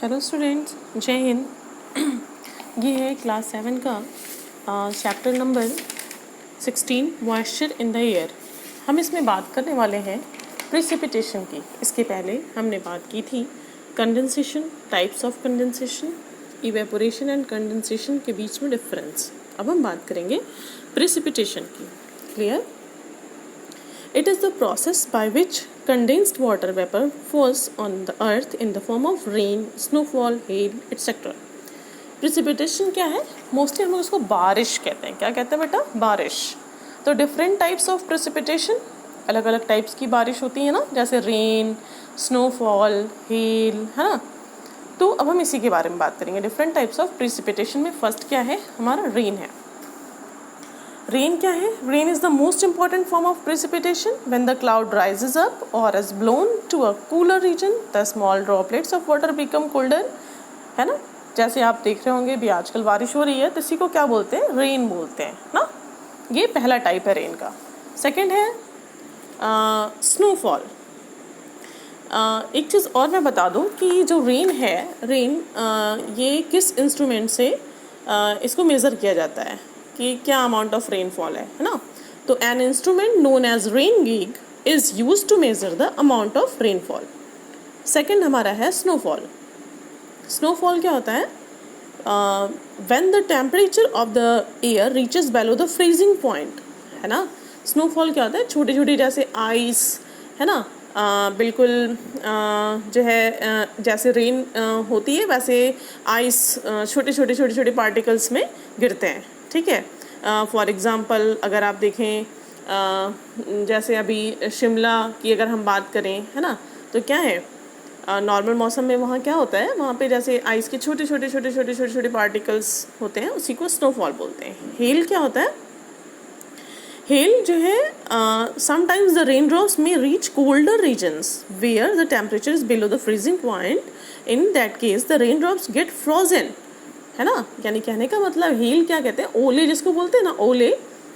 Hello students, जय हिंद। ये है क्लास 7 का chapter number 16 moisture in the air. हम इसमें बात करने वाले हैं प्रिसिपिटेशन की। इसके पहले हमने बात की थी condensation, types of condensation, evaporation and condensation के बीच में डिफरेंस। अब हम बात करेंगे प्रिसिपिटेशन की। Clear? It is the process by which condensed water vapor falls on the earth in the form of rain, snowfall, hail, etc. Precipitation क्या है? Mostly हम लोग उसको बारिश कहते हैं। क्या कहते हैं बेटा? बारिश। तो डिफरेंट टाइप्स ऑफ प्रिसिपिटेशन, अलग अलग टाइप्स की बारिश होती है ना, जैसे रेन, स्नोफॉल, हेल, है ना। तो अब हम इसी के बारे में बात करेंगे। डिफरेंट टाइप्स ऑफ प्रिसिपिटेशन में फर्स्ट क्या है? हमारा रेन है। रेन क्या है? Rain is the most important form of precipitation when the cloud rises up और is blown to a cooler region the small droplets of water become colder, है ना। जैसे आप देख रहे होंगे भी आजकल बारिश हो रही है तो इसी को क्या बोलते हैं? रेन बोलते हैं ना। ये पहला टाइप है रेन का। सेकेंड है स्नोफॉल। एक चीज़ और मैं बता दूं कि जो रेन है, ये किस इंस्ट्रूमेंट से इसको मेज़र किया जाता है कि क्या अमाउंट ऑफ रेनफॉल है ना। तो an instrument known as rain gauge is use to measure the amount of rainfall. Second हमारा है स्नोफॉल। स्नोफॉल क्या होता है? When the temperature of the air reaches below the freezing point, है ना। स्नोफॉल क्या होता है? छोटी छोटी जैसे आइस, है ना, बिल्कुल जो है जैसे रेन होती है वैसे आइस छोटे छोटे पार्टिकल्स में गिरते हैं। ठीक है। फॉर एग्ज़ाम्पल अगर आप देखें जैसे अभी शिमला की अगर हम बात करें, है ना, तो क्या है नॉर्मल मौसम में वहाँ क्या होता है, वहाँ पे जैसे आइस के छोटे पार्टिकल्स होते हैं, उसी को स्नोफॉल बोलते हैं। हेल क्या होता है? हेल जो है sometimes the rain drops may reach colder regions where the temperature is below the freezing point. In that case the rain drops get frozen, है ना। यानी कहने का मतलब हेल क्या कहते हैं? ओले जिसको बोलते हैं ना,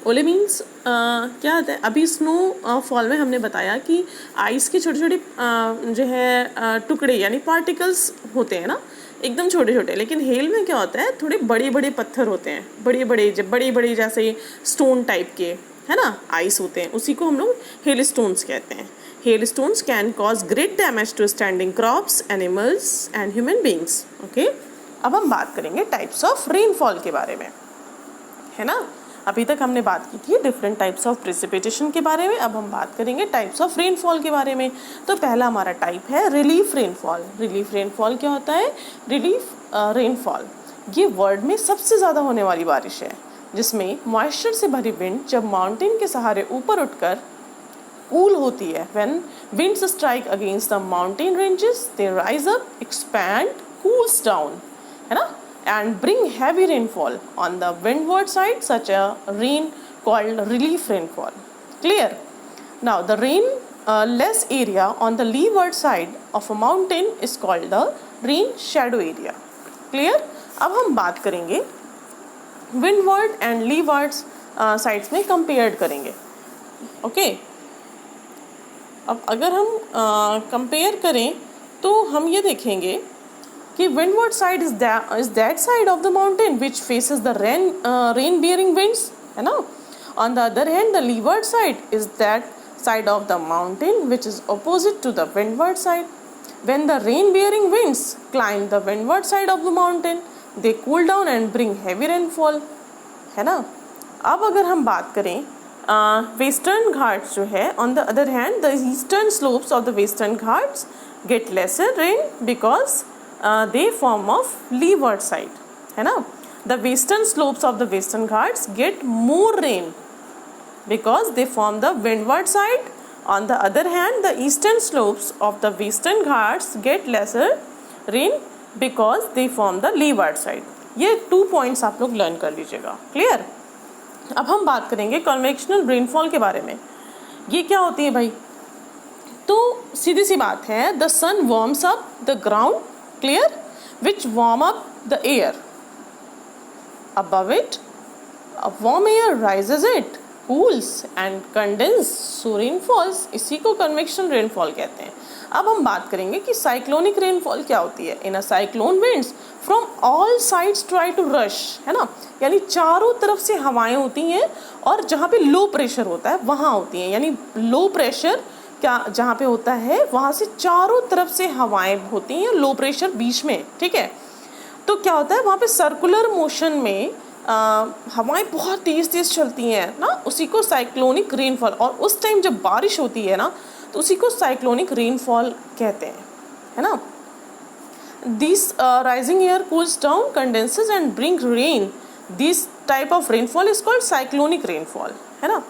ओले मीन्स क्या होता है? अभी स्नो फॉल में हमने बताया कि आइस के छोटे जो है टुकड़े यानी पार्टिकल्स होते हैं ना, एकदम छोटे छोटे। लेकिन हेल में क्या होता है? थोड़े बड़े बड़े पत्थर होते हैं, बड़े बड़े जैसे स्टोन टाइप के, है ना, आइस होते हैं, उसी को हम लोग हेल स्टोन्स कहते हैं। Hail stones can cause great damage to standing crops, animals and human beings. Okay. अब हम बात करेंगे टाइप्स ऑफ रेनफॉल के बारे में, है ना। अभी तक हमने बात की थी डिफरेंट टाइप्स ऑफ प्रिसिपिटेशन के बारे में। अब हम बात करेंगे टाइप्स ऑफ रेनफॉल के बारे में। तो पहला हमारा टाइप है रिलीफ रेनफॉल। रिलीफ रेनफॉल क्या होता है? रिलीफ रेनफॉल ये वर्ल्ड में सबसे ज़्यादा होने वाली बारिश है, जिसमें मॉइस्चर से भरी विंड जब माउंटेन के सहारे ऊपर उठकर कूल होती है। When winds strike against the mountain ranges they rise up, expand, cools down, है ना, and bring heavy rainfall on the windward side, such a rain called relief rainfall. Clear? Now the rain less area on the leeward side of a mountain is called the rain shadow area. Clear? अब हम बात करेंगे windward and leeward sides में compared करेंगे। Okay? अब अगर हम compare करें तो हम ये देखेंगे कि windward side is that side of the mountain which faces the rain bearing winds, है ना। On the other hand, the leeward side is that side of the mountain which is opposite to the windward side. When the rain bearing winds climb the windward side of the mountain, they cool down and bring heavy rainfall, है ना। अब अगर हम बात करें western Ghats जो है, on the other hand the eastern slopes of the western Ghats get lesser rain because they form of leeward side, है ना। The western slopes of the western ghats get more rain because they form the windward side. On the other hand, the eastern slopes of the western ghats get lesser rain because they form the leeward side. ये 2 points आप लोग learn कर लीजिएगा। Clear? अब हम बात करेंगे convectional rainfall के बारे में। ये क्या होती है भाई? तो सीधी सी बात है, the sun warms up the ground, clear, which warm up the air. Above it, a warm air rises it, cools and condenses, so rain falls. इसी को convection rainfall कहते हैं। अब हम बात करेंगे कि साइक्लोनिक रेनफॉल क्या होती है। In a cyclone winds from all sides try to rush, है ना, यानी चारों तरफ से हवाएं होती हैं और जहाँ पे लो प्रेशर होता है वहाँ होती हैं, यानी लो प्रेशर क्या जहाँ पे होता है वहाँ से चारों तरफ से हवाएं होती हैं, लो प्रेशर बीच में, ठीक है। तो क्या होता है वहाँ पे सर्कुलर मोशन में हवाएं बहुत तेज़ तेज़ चलती हैं ना, उसी को साइक्लोनिक रेनफॉल, और उस टाइम जब बारिश होती है ना तो उसी को साइक्लोनिक रेनफॉल कहते हैं, है ना। This rising air cools down, condenses and bring rain. This type of rainfall is called cyclonic rainfall, है ना।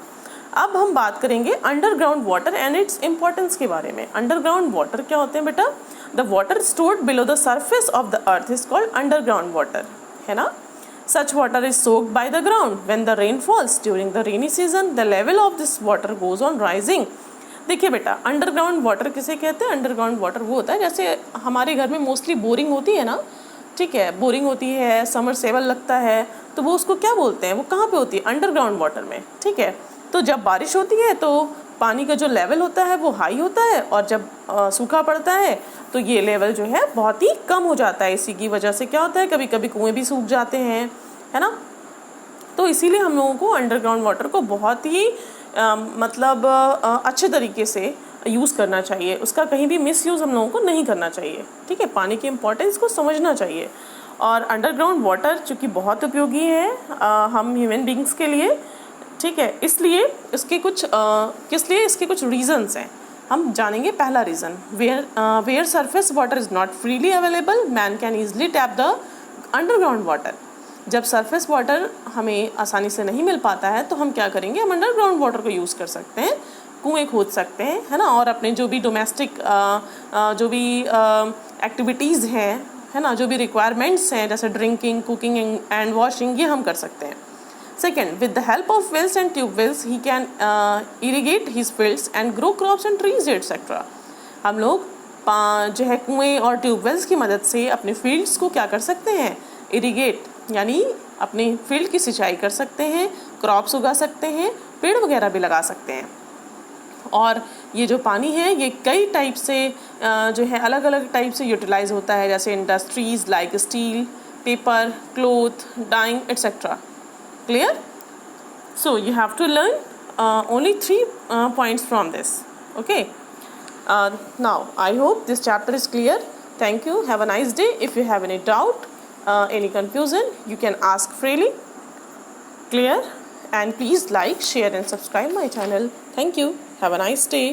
अब हम बात करेंगे underground water and its importance के बारे में। अंडरग्राउंड वाटर क्या होते हैं बेटा? The water stored below the surface of the earth is called underground water, है ना। Such water is soaked by the ground. When the rain falls during the rainy season, the level of this water goes on rising. देखिए बेटा, underground water किसे कहते हैं? Underground water वो होता है जैसे हमारे घर में मोस्टली बोरिंग होती है ना, ठीक है, बोरिंग होती है, समरसेबल लगता है, तो वो उसको क्या बोलते हैं? वो कहाँ पे होती है? अंडरग्राउंड वाटर में, ठीक है। तो जब बारिश होती है तो पानी का जो लेवल होता है वो हाई होता है, और जब सूखा पड़ता है तो ये लेवल जो है बहुत ही कम हो जाता है। इसी की वजह से क्या होता है, कभी कभी कुएं भी सूख जाते हैं, है ना। तो इसीलिए हम लोगों को अंडरग्राउंड वाटर को बहुत ही अच्छे तरीके से यूज़ करना चाहिए, उसका कहीं भी मिसयूज़ हम लोगों को नहीं करना चाहिए, ठीक है। पानी की इम्पोर्टेंस को समझना चाहिए। और अंडरग्राउंड वाटर चूँकि बहुत उपयोगी है हम ह्यूमन बींग्स के लिए, ठीक है, इसलिए इसके कुछ रीजंस हैं, हम जानेंगे। पहला reason, where surface water is not freely available, man can easily tap the underground water. जब सरफेस वाटर हमें आसानी से नहीं मिल पाता है तो हम क्या करेंगे? हम अंडरग्राउंड वाटर को यूज़ कर सकते हैं, कुएँ खोद सकते हैं, है ना, और अपने जो भी डोमेस्टिक जो भी एक्टिविटीज़ हैं, है ना, जो भी रिक्वायरमेंट्स हैं जैसे ड्रिंकिंग, कुकिंग एंड वॉशिंग, ये हम कर सकते हैं। Second, with the help of wells and tube wells, he can irrigate his fields and grow crops and trees, etc. हम लोग जो है कुएं और ट्यूबवेल्स की मदद से अपने फील्ड्स को क्या कर सकते हैं? इरिगेट, यानी अपने फील्ड की सिंचाई कर सकते हैं, क्रॉप्स उगा सकते हैं, पेड़ वगैरह भी लगा सकते हैं। और ये जो पानी है ये कई टाइप से जो है अलग अलग टाइप से यूटिलाइज होता है, जैसे industries like steel, paper, cloth, dyeing, etcetera. Clear? So you have to learn only 3 points from this. Okay. Now I hope this chapter is clear. Thank you. Have a nice day. If you have any doubt, any confusion, you can ask freely. Clear? And please like, share and subscribe my channel. Thank you. Have a nice day.